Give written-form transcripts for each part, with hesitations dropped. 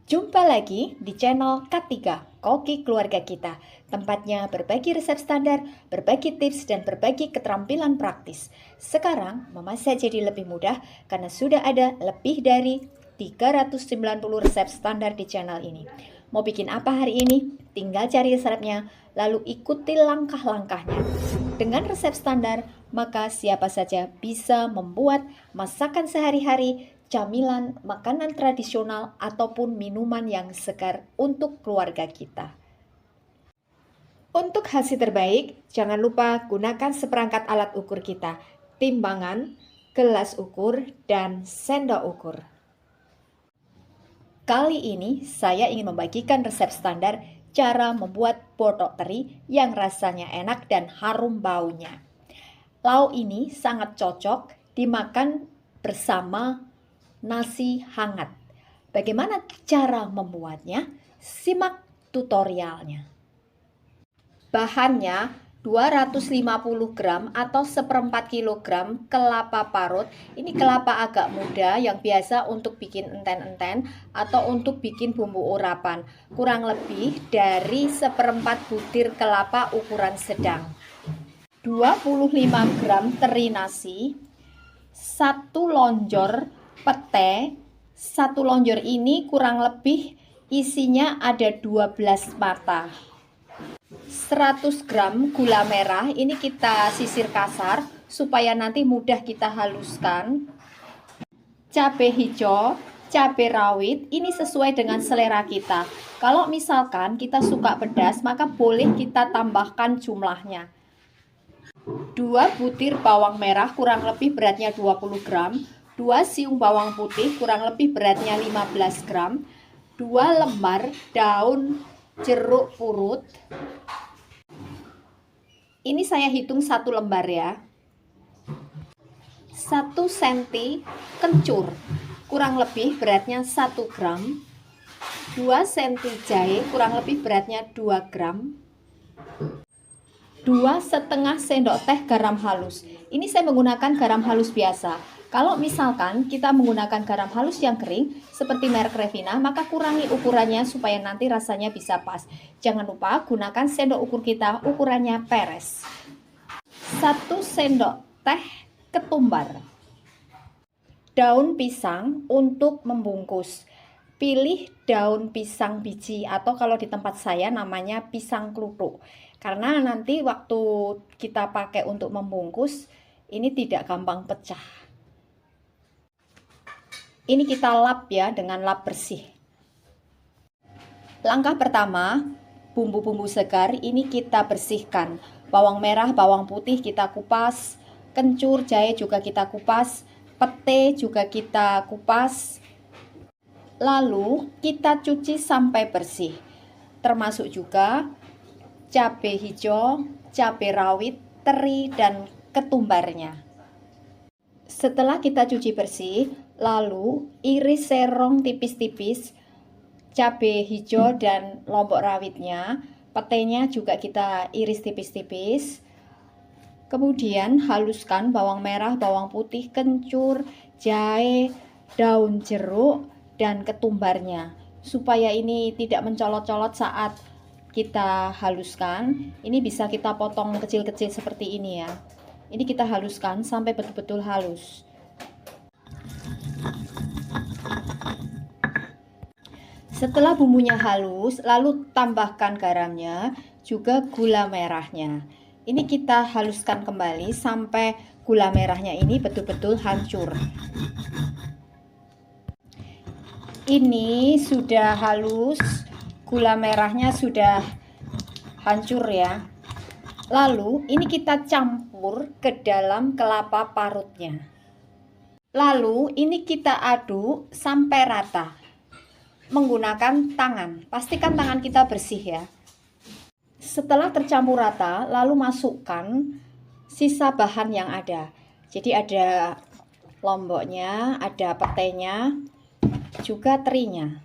Jumpa lagi di channel K3, Koki Keluarga Kita. Tempatnya berbagi resep standar, berbagi tips, dan berbagi keterampilan praktis. Sekarang memasak jadi lebih mudah karena sudah ada lebih dari 390 resep standar di channel ini. Mau bikin apa hari ini? Tinggal cari resepnya, lalu ikuti langkah-langkahnya. Dengan resep standar, maka siapa saja bisa membuat masakan sehari-hari, camilan, makanan tradisional, ataupun minuman yang segar untuk keluarga kita. Untuk hasil terbaik, jangan lupa gunakan seperangkat alat ukur kita, timbangan, gelas ukur, dan sendok ukur. Kali ini saya ingin membagikan resep standar cara membuat botok teri yang rasanya enak dan harum baunya. Lauk ini sangat cocok dimakan bersama nasi hangat. Bagaimana cara membuatnya? Simak tutorialnya. Bahannya 250 gram atau seperempat kilogram kelapa parut. Ini kelapa agak muda yang biasa untuk bikin enten-enten atau untuk bikin bumbu urapan. Kurang lebih dari seperempat butir kelapa ukuran sedang. 25 gram teri nasi, 1 lonjor pete. 1 lonjor ini kurang lebih isinya ada 12 mata. 100 gram gula merah, ini kita sisir kasar supaya nanti mudah kita haluskan. Cabai hijau, cabai rawit, ini sesuai dengan selera kita. Kalau misalkan kita suka pedas, maka boleh kita tambahkan jumlahnya. 2 butir bawang merah kurang lebih beratnya 20 gram, 2 siung bawang putih kurang lebih beratnya 15 gram, 2 lembar daun jeruk purut. Ini saya hitung 1 lembar ya. 1 cm kencur kurang lebih beratnya 1 gram, 2 cm jahe kurang lebih beratnya 2 gram, 2,5 sendok teh garam halus. Ini saya menggunakan garam halus biasa. Kalau misalkan kita menggunakan garam halus yang kering seperti merek Revina, maka kurangi ukurannya supaya nanti rasanya bisa pas. Jangan lupa gunakan sendok ukur kita, ukurannya peres. 1 sendok teh ketumbar. Daun pisang untuk membungkus. Pilih daun pisang biji atau kalau di tempat saya namanya pisang kluthuk. Karena nanti waktu kita pakai untuk membungkus, ini tidak gampang pecah. Ini kita lap ya dengan lap bersih. Langkah pertama, bumbu-bumbu segar ini kita bersihkan. Bawang merah, bawang putih kita kupas, kencur, jahe juga kita kupas, pete juga kita kupas. Lalu kita cuci sampai bersih. Termasuk juga cabai hijau, cabai rawit, teri, dan ketumbarnya. Setelah kita cuci bersih, lalu iris serong tipis-tipis cabai hijau dan lombok rawitnya. Petenya juga kita iris tipis-tipis. Kemudian haluskan bawang merah, bawang putih, kencur, jahe, daun jeruk, dan ketumbarnya. Supaya ini tidak mencolot-colot saat kita haluskan, ini bisa kita potong kecil-kecil seperti ini ya. Ini kita haluskan sampai betul-betul halus. Setelah bumbunya halus, lalu tambahkan garamnya, juga gula merahnya. Ini kita haluskan kembali sampai gula merahnya ini betul-betul hancur. Ini sudah halus, gula merahnya sudah hancur ya. Lalu ini kita campur ke dalam kelapa parutnya. Lalu ini kita aduk sampai rata menggunakan tangan. Pastikan tangan kita bersih ya. Setelah tercampur rata, lalu masukkan sisa bahan yang ada. Jadi ada lomboknya, ada petenya, juga terinya.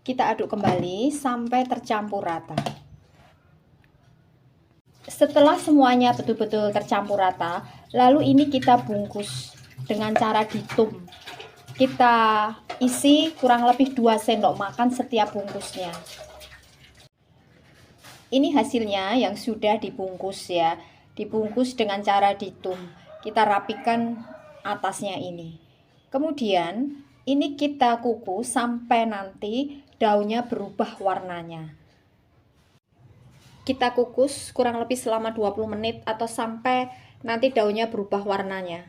Kita aduk kembali sampai tercampur rata. Setelah semuanya betul-betul tercampur rata, lalu ini kita bungkus dengan cara ditum. Kita isi kurang lebih 2 sendok makan setiap bungkusnya. Ini hasilnya yang sudah dibungkus ya. Dibungkus dengan cara ditum. Kita rapikan atasnya ini. Kemudian ini kita kukus sampai nanti daunnya berubah warnanya. Kita kukus kurang lebih selama 20 menit atau sampai nanti daunnya berubah warnanya.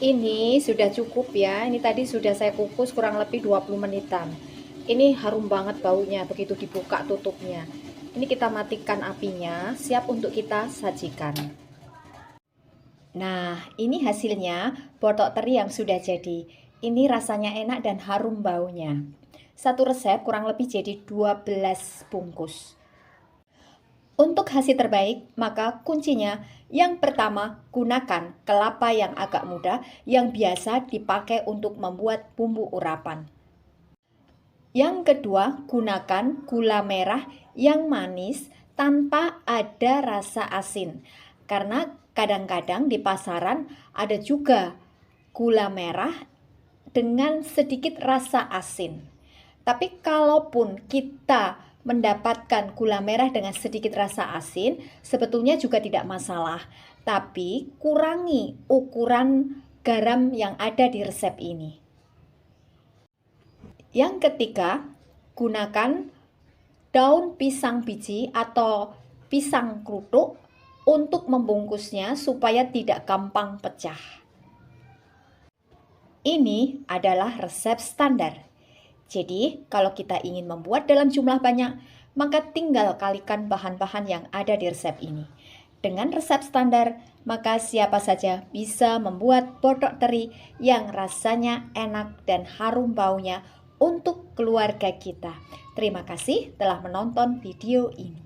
Ini sudah cukup ya. Ini tadi sudah saya kukus kurang lebih 20 menitan. Ini harum banget baunya begitu dibuka tutupnya. Ini kita matikan apinya, siap untuk kita sajikan. Nah, ini hasilnya botok teri yang sudah jadi. Ini rasanya enak dan harum baunya. Satu resep kurang lebih jadi 12 bungkus. Untuk hasil terbaik, maka kuncinya yang pertama, gunakan kelapa yang agak muda yang biasa dipakai untuk membuat bumbu urapan. Yang kedua, gunakan gula merah yang manis tanpa ada rasa asin. Karena kadang-kadang di pasaran ada juga gula merah dengan sedikit rasa asin. Tapi kalaupun kita mendapatkan gula merah dengan sedikit rasa asin, sebetulnya juga tidak masalah. Tapi kurangi ukuran garam yang ada di resep ini. Yang ketiga, gunakan daun pisang biji atau pisang kerutuk untuk membungkusnya supaya tidak gampang pecah. Ini adalah resep standar. Jadi, kalau kita ingin membuat dalam jumlah banyak, maka tinggal kalikan bahan-bahan yang ada di resep ini. Dengan resep standar, maka siapa saja bisa membuat botok teri yang rasanya enak dan harum baunya untuk keluarga kita. Terima kasih telah menonton video ini.